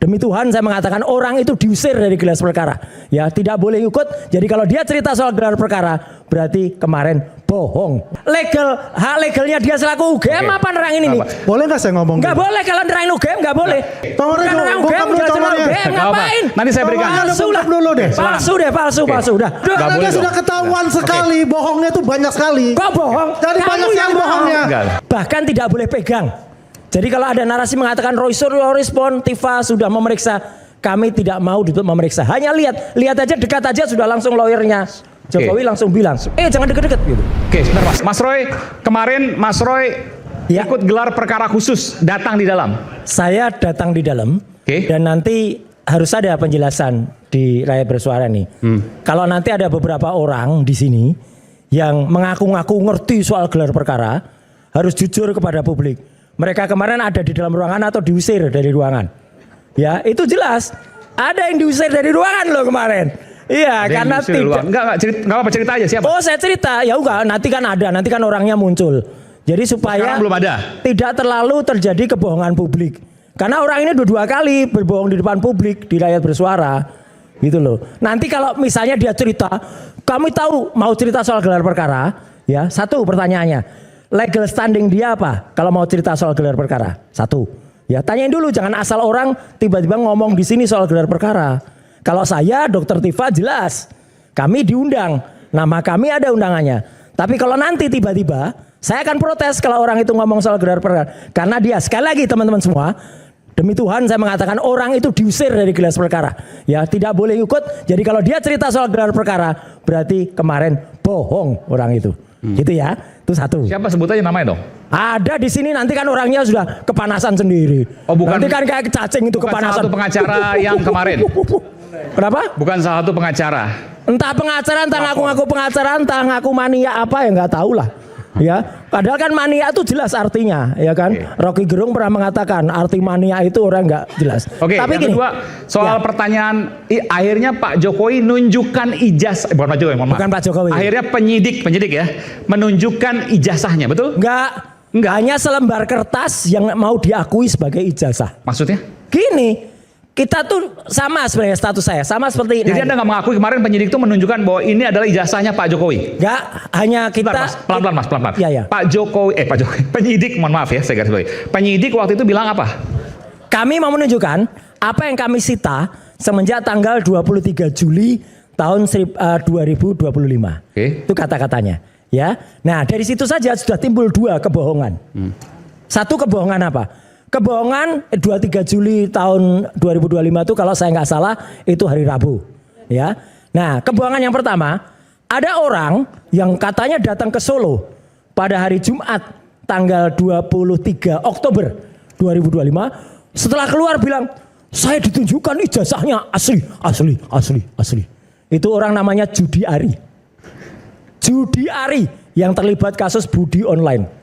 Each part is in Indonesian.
Demi Tuhan saya mengatakan orang itu diusir dari gelar perkara. Ya, tidak boleh ikut. Jadi kalau dia cerita soal gelar perkara, berarti kemarin bohong. Hak legalnya dia selaku UGM apa nerangin ini? Boleh nggak saya ngomong? Nggak boleh kalau nerangin UGM, nggak boleh. Bukan nerangin UGM, ngapain? Nanti saya berikan. Dulu deh. Palsu. Udah. Karena sudah ketahuan sekali, bohongnya itu banyak sekali. Kok bohong? Jadi banyak yang bohongnya. Bahkan tidak boleh pegang. Jadi kalau ada narasi mengatakan Roy Suryo respon, Tifa sudah memeriksa, kami tidak mau ditutup memeriksa. Hanya lihat aja, dekat aja sudah langsung lawyernya Jokowi langsung bilang, jangan deket-deket gitu. Oke, sebentar Mas. Mas Roy, kemarin Mas Roy ikut gelar perkara khusus, datang di dalam. Saya datang di dalam, dan nanti harus ada penjelasan di Rakyat Bersuara nih. Kalau nanti ada beberapa orang di sini yang mengaku-ngaku ngerti soal gelar perkara, harus jujur kepada publik. Mereka kemarin ada di dalam ruangan atau diusir dari ruangan. Ya, itu jelas. Ada yang diusir dari ruangan loh kemarin. Iya, karena tidak. Enggak apa cerita aja siapa? Oh, saya cerita. Ya enggak, nanti kan orangnya muncul. Jadi supaya belum ada. Tidak terlalu terjadi kebohongan publik. Karena orang ini dua kali berbohong di depan publik di Rakyat Bersuara. Gitu loh. Nanti kalau misalnya dia cerita, kami tahu mau cerita soal gelar perkara, ya. Satu pertanyaannya. Legal standing dia apa kalau mau cerita soal gelar perkara? Satu, ya tanyain dulu, jangan asal orang tiba-tiba ngomong di sini soal gelar perkara. Kalau saya, Dr. Tifa jelas, kami diundang, nama kami ada undangannya. Tapi kalau nanti tiba-tiba, saya akan protes kalau orang itu ngomong soal gelar perkara. Karena dia, sekali lagi teman-teman semua, demi Tuhan saya mengatakan orang itu diusir dari gelar perkara. Ya, tidak boleh ikut. Jadi kalau dia cerita soal gelar perkara, berarti kemarin bohong orang itu. Gitu ya. Itu satu. Siapa sebut aja namanya dong? Ada di sini, nanti kan orangnya sudah kepanasan sendiri. Oh, bukan. Nanti kan kayak cacing itu bukan kepanasan. Salah satu pengacara yang kemarin. Kenapa? Bukan salah satu pengacara. Entah pengacara, entah ngaku-ngaku pengacara, entah ngaku mania apa ya nggak tahu lah. Ya, padahal kan mania itu jelas artinya, ya kan? Rocky Gerung pernah mengatakan arti mania itu orang nggak jelas. Oke, tapi yang kedua soal pertanyaan, akhirnya Pak Jokowi nunjukkan ijazah, bukan Pak Jokowi, bukan Pak Jokowi. Akhirnya penyidik ya, menunjukkan ijazahnya, betul? Enggak, hanya selembar kertas yang mau diakui sebagai ijazah. Maksudnya? Gini. Kita tuh sama sebenarnya status saya, sama seperti ini. Jadi Anda nggak mengakui kemarin penyidik itu menunjukkan bahwa ini adalah ijazahnya Pak Jokowi? Enggak, hanya kita... Pelan-pelan Mas. Ya. Pak Jokowi, penyidik, mohon maaf ya, saya garis bawahi. Penyidik waktu itu bilang apa? Kami mau menunjukkan apa yang kami sita semenjak tanggal 23 Juli tahun 2025. Itu kata-katanya. Ya, nah dari situ saja sudah timbul dua kebohongan. Satu kebohongan apa? Kebohongan 23 Juli tahun 2025 itu kalau saya nggak salah itu hari Rabu, ya. Nah, kebohongan yang pertama, ada orang yang katanya datang ke Solo pada hari Jumat tanggal 23 Oktober 2025, setelah keluar bilang, saya ditunjukkan ijazahnya asli. Itu orang namanya Judi Ari yang terlibat kasus budi online.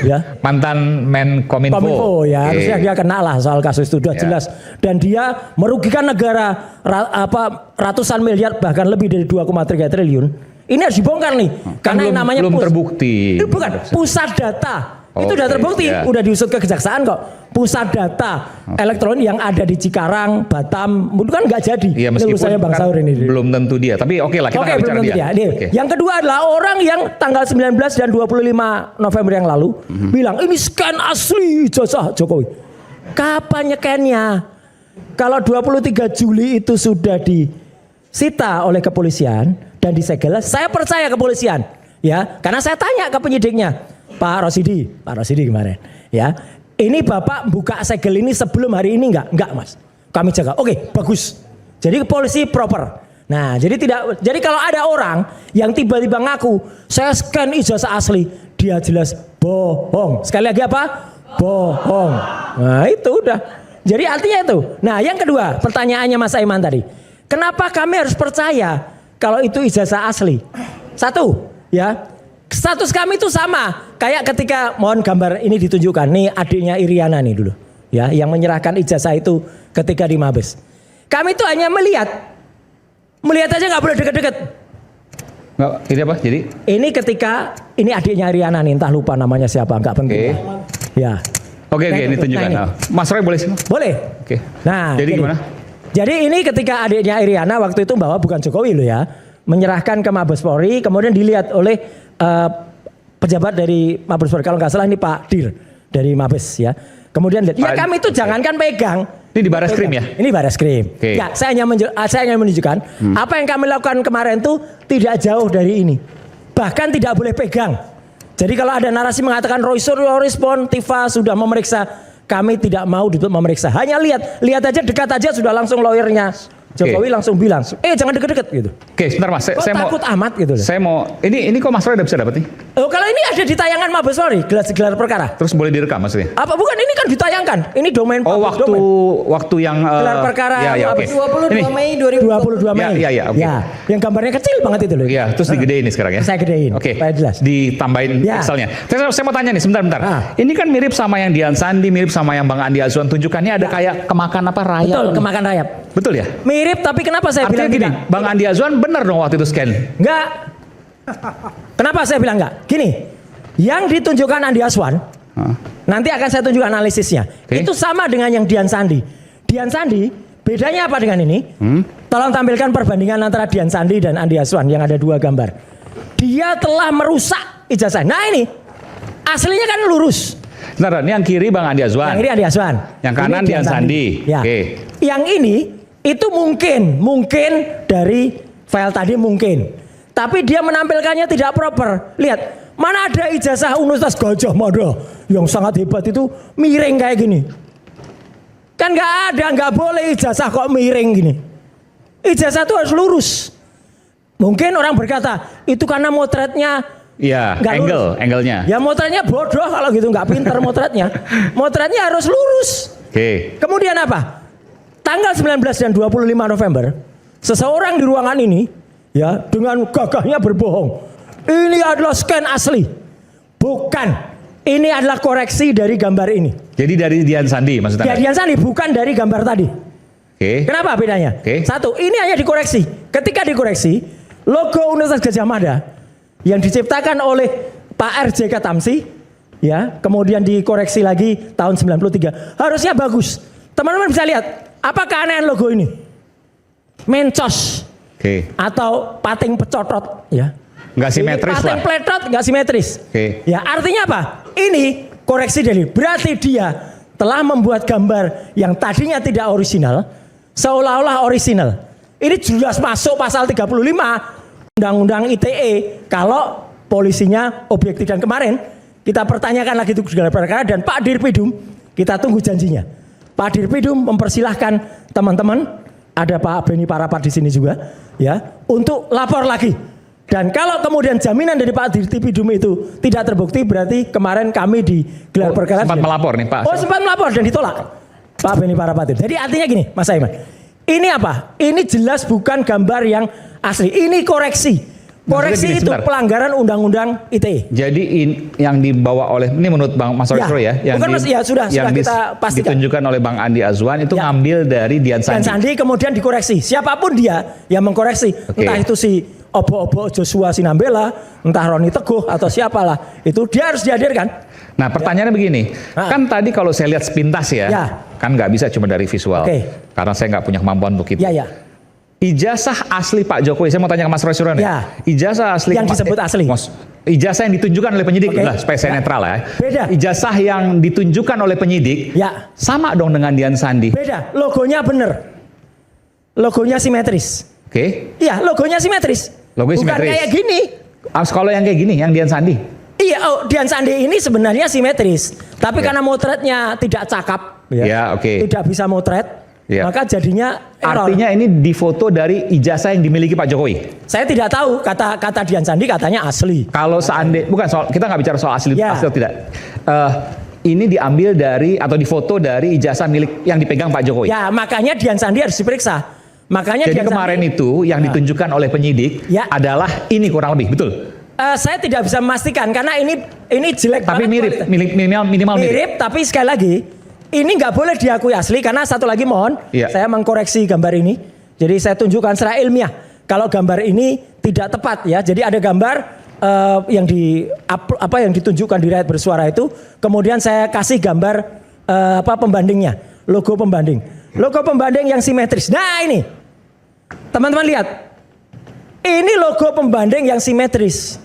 Ya, mantan Menkominfo. Ya, harusnya dia kena lah soal kasus itu, sudah jelas. Dan dia merugikan negara ratusan miliar, bahkan lebih dari 2,3 triliun. Ini harus dibongkar nih, karena yang namanya belum terbukti. Itu bukan pusat data. Itu sudah terbukti, udah diusut ke kejaksaan kok. Pusat data elektronik yang ada di Cikarang, Batam, itu kan nggak jadi. Iya, meskipun saya Bang Saur ini. Belum tentu dia, tapi oke lah kita nggak bicara dia. Yang kedua adalah orang yang tanggal 19 dan 25 November yang lalu bilang ini scan asli ijazah Jokowi. Kapan nyekennya? Kalau 23 Juli itu sudah disita oleh kepolisian dan disegel, saya percaya kepolisian, ya, karena saya tanya ke penyidiknya. Pak Rosidi kemarin, ya. Ini Bapak buka segel ini sebelum hari ini enggak Mas. Kami jaga. Oke, bagus. Jadi polisi proper. Nah, jadi kalau ada orang yang tiba-tiba ngaku, saya scan ijazah asli, dia jelas bohong. Sekali lagi apa? Bohong. Nah, itu udah. Jadi artinya itu. Nah, yang kedua, pertanyaannya Mas Aiman tadi. Kenapa kami harus percaya kalau itu ijazah asli? Satu, ya. Status kami itu sama kayak ketika, mohon gambar ini ditunjukkan, nih adiknya Iriana nih dulu, ya, yang menyerahkan ijazah itu ketika di Mabes. Kami itu hanya melihat aja nggak boleh deket-deket. Nggak, ini apa? Jadi ini ketika ini adiknya Iriana nih, entah lupa namanya siapa, nggak penting. Ya, Oke, Nah, ini tunjukkan. ini. Nah, Mas Roy boleh sih? Boleh. Oke. Nah, Jadi gini. gimana? Jadi ini ketika adiknya Iriana waktu itu bawa bukan Jokowi loh ya, menyerahkan ke Mabes Polri, kemudian dilihat oleh pejabat dari Mabes Polri, kalau nggak salah ini Pak Dir dari Mabes ya. Kemudian lihat, ya kami itu jangankan pegang. Ini di Barreskrim ya? Ini Barreskrim. Oke. Ya, saya hanya menunjukkan apa yang kami lakukan kemarin itu tidak jauh dari ini. Bahkan tidak boleh pegang. Jadi kalau ada narasi mengatakan Roy Suryo respon, Tifa sudah memeriksa, kami tidak mau ditutup memeriksa. Hanya lihat aja, dekat aja sudah langsung lawyernya Jokowi langsung bilang, jangan deket-deket gitu. Oke, sebentar Mas. Kok takut amat gitu loh. Saya mau, ini kok Mas Roy udah bisa dapat nih? Oh, kalau ini ada di tayangan Mabes Polri, gelar perkara. Terus boleh direkam maksudnya? Apa bukan ini kan ditayangkan? Ini domain Oh, public waktu yang gelar perkara ya, oke. 22 Mei 2022 Mei. Ya, oke. Ya, yang gambarnya kecil banget itu loh. Iya, terus digedein nih sekarang ya. Saya gedein. Oke. Supaya jelas. Ditambahin Ya. Excelnya. Saya mau tanya nih, sebentar. Ah. Ini kan mirip sama yang Dian Sandi, mirip sama yang Bang Andi Azwan tunjukkannya ada kayak kemakan apa rayap. Betul, kemakan rayap. Betul ya? Mirip, tapi kenapa saya Artinya bilang gini, tidak? Bang Andi Azwan benar dong waktu itu scan. Enggak. Kenapa saya bilang enggak? Gini, yang ditunjukkan Andi Azwan, nanti akan saya tunjukkan analisisnya. Oke. Itu sama dengan yang Dian Sandi. Dian Sandi, bedanya apa dengan ini? Tolong tampilkan perbandingan antara Dian Sandi dan Andi Azwan yang ada dua gambar. Dia telah merusak ijazah. Nah ini, aslinya kan lurus. Bentar, ini yang kiri Bang Andi Azwan. Yang ini Andi Azwan. Yang kanan Ini Dian Sandi. Ya. Oke. Yang ini itu mungkin dari file tadi mungkin. Tapi dia menampilkannya tidak proper. Lihat, mana ada ijazah Universitas Gajah Mada yang sangat hebat itu miring kayak gini. Kan nggak ada, nggak boleh ijazah kok miring gini. Ijazah itu harus lurus. Mungkin orang berkata itu karena motretnya Iya, nggak lurus. angle-nya. Ya motretnya bodoh kalau gitu, nggak pinter motretnya. Motretnya harus lurus. Oke. Kemudian apa? Tanggal 19 dan 25 November, seseorang di ruangan ini ya dengan gagahnya berbohong. Ini adalah scan asli. Bukan. Ini adalah koreksi dari gambar ini. Jadi dari Dian Sandi maksudnya? Dian Sandi bukan dari gambar tadi. Oke. Kenapa bedanya? Oke. Satu, ini hanya dikoreksi. Ketika dikoreksi, logo Universitas Gadjah Mada yang diciptakan oleh Pak RJK Tamsi, ya, kemudian dikoreksi lagi tahun 93. Harusnya bagus. Teman-teman bisa lihat, apa keanehan logo ini? Mencos Oke. atau pating pecotot, ya. Nggak simetris Pating lah. pletot nggak simetris. Oke. Ya, artinya apa? Ini koreksi dari. Berarti dia telah membuat gambar yang tadinya tidak orisinal seolah-olah orisinal. Ini jelas masuk pasal 35 Undang-Undang ITE kalau polisinya objektif. Dan kemarin kita pertanyakan lagi itu gelar perkara dan Pak Dirpidum kita tunggu janjinya. Pak Dirpidum mempersilahkan teman-teman, ada Pak Beni Parapat di sini juga, ya, untuk lapor lagi. Dan kalau kemudian jaminan dari Pak Dirpidum itu tidak terbukti, berarti kemarin kami di gelar perkara Sempat melapor nih Pak. Oh, sempat melapor dan ditolak Pak Beni Parapat. Jadi artinya gini, Mas Aiman, ini apa? Ini jelas bukan gambar yang asli. Ini koreksi. Koreksi Gini, itu sebentar. pelanggaran Undang-Undang ITE. Jadi yang dibawa oleh, ini menurut Bang Mas Ya. Roy ya, yang Bukan, Mas, ya, sudah kita pastikan. ditunjukkan oleh Bang Andi Azwan itu Ya. ngambil dari Dian Dan Sandi. Sandi kemudian dikoreksi. Siapapun dia yang mengkoreksi, Oke. entah itu si Obo-Obo Joshua Sinambela, entah Roni Teguh atau siapalah, itu dia harus dihadirkan. Nah pertanyaannya begini, kan tadi kalau saya lihat sepintas ya, Ya. kan nggak bisa cuma dari visual, Oke. karena saya nggak punya kemampuan untuk itu. Ya, ya. Ijazah asli Pak Jokowi, saya mau tanya ke Mas Roy Suryo nih. Ya. Ijazah asli Yang disebut asli. Ijazah yang ditunjukkan oleh penyidik, Oke. lah supaya saya Ya. netral ya. Beda. Ijazah yang ditunjukkan oleh penyidik, Ya. sama dong dengan Dian Sandi. Beda, logonya bener. Logonya simetris. Oke. Iya, logonya simetris. Logonya Bukan simetris. kayak gini. Kalau yang kayak gini, yang Dian Sandi. Iya, Dian Sandi ini sebenarnya simetris. Tapi Ya. karena motretnya tidak cakap, Ya, oke. tidak bisa motret, Ya. maka jadinya error. Artinya ini difoto dari ijazah yang dimiliki Pak Jokowi. Saya tidak tahu, kata Dian Sandi katanya asli. Kalau seandainya, bukan soal, kita nggak bicara soal asli, Ya. asli atau tidak. Ini diambil dari atau difoto dari ijazah milik yang dipegang Pak Jokowi. Ya, makanya Dian Sandi harus diperiksa. Makanya Jadi Dian kemarin Sandi, itu yang ditunjukkan oleh penyidik Ya. adalah ini kurang lebih, betul? saya tidak bisa memastikan karena ini jelek Tapi banget mirip, kualitas. minimal mirip. Mirip, tapi sekali lagi ini nggak boleh diakui asli karena satu lagi mohon, Iya. saya mengkoreksi gambar ini. Jadi saya tunjukkan secara ilmiah kalau gambar ini tidak tepat ya. Jadi ada gambar yang yang ditunjukkan di Rakyat Bersuara itu, kemudian saya kasih gambar pembandingnya, logo pembanding yang simetris. Nah ini, teman-teman lihat, ini logo pembanding yang simetris.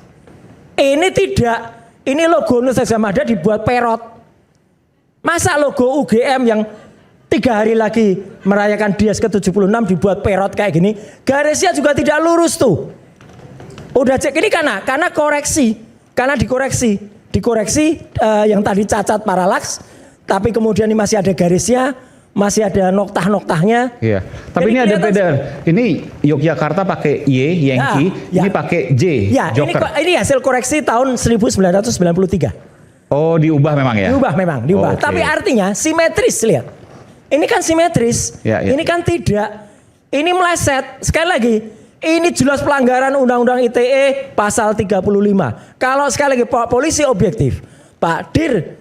Ini tidak, ini logo Universitas Gadjah Mada dibuat perot. Masa logo UGM yang 3 hari lagi merayakan Dias ke-76 dibuat perot kayak gini, garisnya juga tidak lurus tuh. Udah cek ini karena koreksi, karena dikoreksi yang tadi cacat paralaks, tapi kemudian ini masih ada garisnya, masih ada noktah-noktahnya. Iya. Tapi ini ada beda. Ini Yogyakarta pakai Y, Yankee, ini pakai J, ya, Joker. Ini hasil koreksi tahun 1993. Oh, diubah memang ya? Diubah. Okay. Tapi artinya simetris, lihat. Ini kan simetris, Ya. Ini kan tidak. Ini meleset. Sekali lagi, ini jelas pelanggaran Undang-Undang ITE pasal 35. Kalau sekali lagi polisi objektif, Pak Dir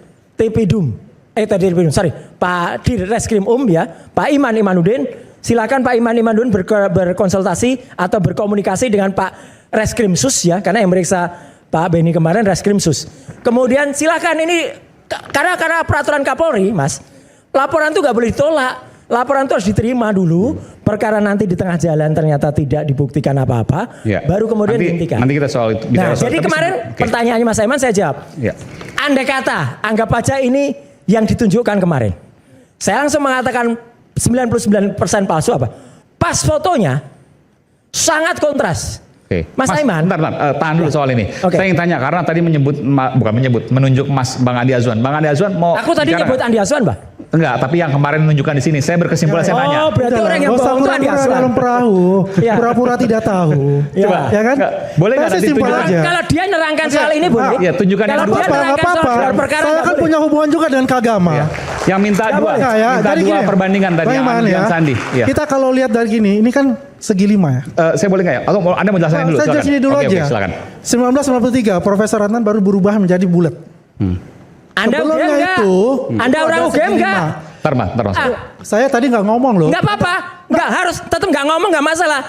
Pak Dir Reskrim ya, Pak Iman Imanuddin, silakan Pak Iman Imanuddin berkonsultasi atau berkomunikasi dengan Pak Reskrim Sus ya, karena yang meriksa Pak Beni kemarin Reskrim Sus. Kemudian silakan ini karena peraturan Kapolri, Mas, laporan itu nggak boleh ditolak. Laporan itu harus diterima dulu, perkara nanti di tengah jalan ternyata tidak dibuktikan apa-apa, baru kemudian dihentikan. Nanti kita soal itu. Nah, jadi kemarin pertanyaannya Mas Aiman saya jawab. Ya. Andai kata, anggap aja ini yang ditunjukkan kemarin. Saya langsung mengatakan 99% palsu apa? Pas fotonya sangat kontras. Oke. Mas Aiman. Bentar, tahan dulu soal ini. Oke. Saya ingin tanya, karena tadi menunjuk Mas Bang Andi Azwan. Bang Andi Azwan mau Aku tadi nyebut Andi Azwan, Mbak. Enggak, tapi yang kemarin menunjukkan di sini, saya berkesimpulan saya tanya. Oh, berarti orang yang bohong itu Andi Azwan. dalam perahu, Ya. pura-pura tidak tahu. Coba, ya kan? boleh nggak Pasti nanti simpel tunjukkan? aja. Kalau dia nerangkan soal ini boleh. Iya, tunjukkan Kalau yang dia dua. Nggak nerangkan soal apa-apa. gelar perkara Saya nggak kan boleh. punya hubungan juga dengan keagama. Ya. Yang minta Nggak dua, boleh, ya. minta Jadi dua gini, perbandingan tadi, Bang yang Iman, Andi Sandi. Ya. Kita kalau lihat dari gini, ini kan segi 5 ya. Saya boleh nggak ya? Atau Anda mau jelasin dulu? Saya Silakan. jelasin dulu Oke, aja. silakan. 1993, Profesor Adnan baru berubah menjadi bulat. Anda UGM Sebelumnya enggak? itu, Anda itu orang ada UGM segi enggak? 5. Ntar Mas. Saya tadi nggak ngomong loh. Enggak apa-apa. Enggak harus tetap enggak ngomong enggak masalah.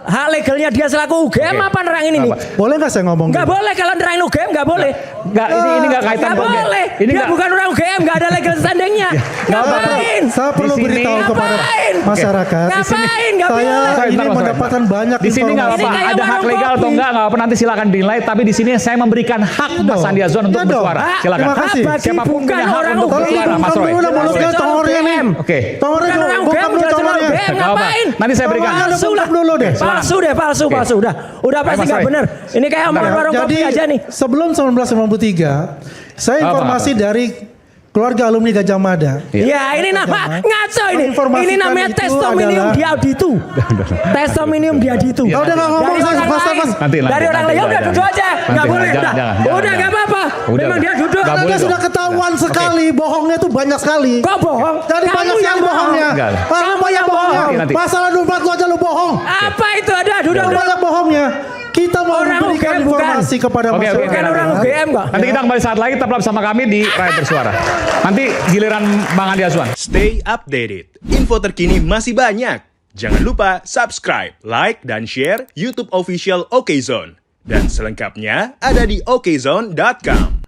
Hak legalnya dia selaku UGM Oke. apa nerangin ini? Boleh nggak saya ngomong? Enggak dulu? boleh kalau nerangin UGM enggak boleh. Enggak, ini enggak kaitan Enggak dengan- boleh. Ini Dia enggak- bukan orang UGM, enggak ada legal standingnya. Ngapain? Saya perlu Di sini- beritahu kepada Ngapain? masyarakat. Ngapain? Nggak Saya boleh. ini Bentar, Mas. mendapatkan banyak Di sini nggak informasi. apa-apa, Ini kayak ada hak warung legal atau kopi. enggak apa nanti silakan dinilai. Tapi di sini saya memberikan hak Mas dong. Andi Azwan untuk Iya dong. bersuara. Hak. Silakan. Terima kasih. Bagi Siapapun bukan punya hak orang untuk UGM. bersuara, Mas Roy. Dulu lah mulutnya Jelas tongornya nih. UGM. Oke. Tongornya Bukan orang bokap UGM, lu jelas tongornya. UGM. Nggak apa-apa. Ngapain? Nanti saya berikan. Palsu lah dulu deh. Palsu Oke. Udah pasti Mas nggak Roy. benar. Ini kayak omongan Bentar. warung kopi Jadi aja nih. sebelum 1993, saya informasi dari keluarga alumni Gadjah Mada. Ya ini nama ngaco ini. Menginformasikan Ini namanya itu testimonium adalah- di auditu. Testimonium di auditu. Kalau udah nggak ngomong, saya pas-pas. Nanti, Dari orang lain udah duduk aja. Nggak boleh udah. Udah nggak apa-apa. Memang dia duduk. Nggak Karena boleh sudah dong. ketahuan sekali, bohongnya tuh banyak sekali. Kok bohong? Jadi Kamu banyak yang sekali bohongnya. Enggak. Kamu banyak bohong. Nanti. Masalah 24 lu aja lu bohong. Apa itu ada? Udah. Banyak bohongnya. Kita mau Orang memberikan UGM bukan. informasi kepada Oke, masyarakat. Bukan orang UGM kok. Nanti kita kembali saat lagi, tetaplah bersama kami di Rakyat Bersuara. Nanti giliran Bang Andi Azwan. Stay updated. Info terkini masih banyak. Jangan lupa subscribe, like, dan share YouTube official OKZone. Dan selengkapnya ada di okezone.com.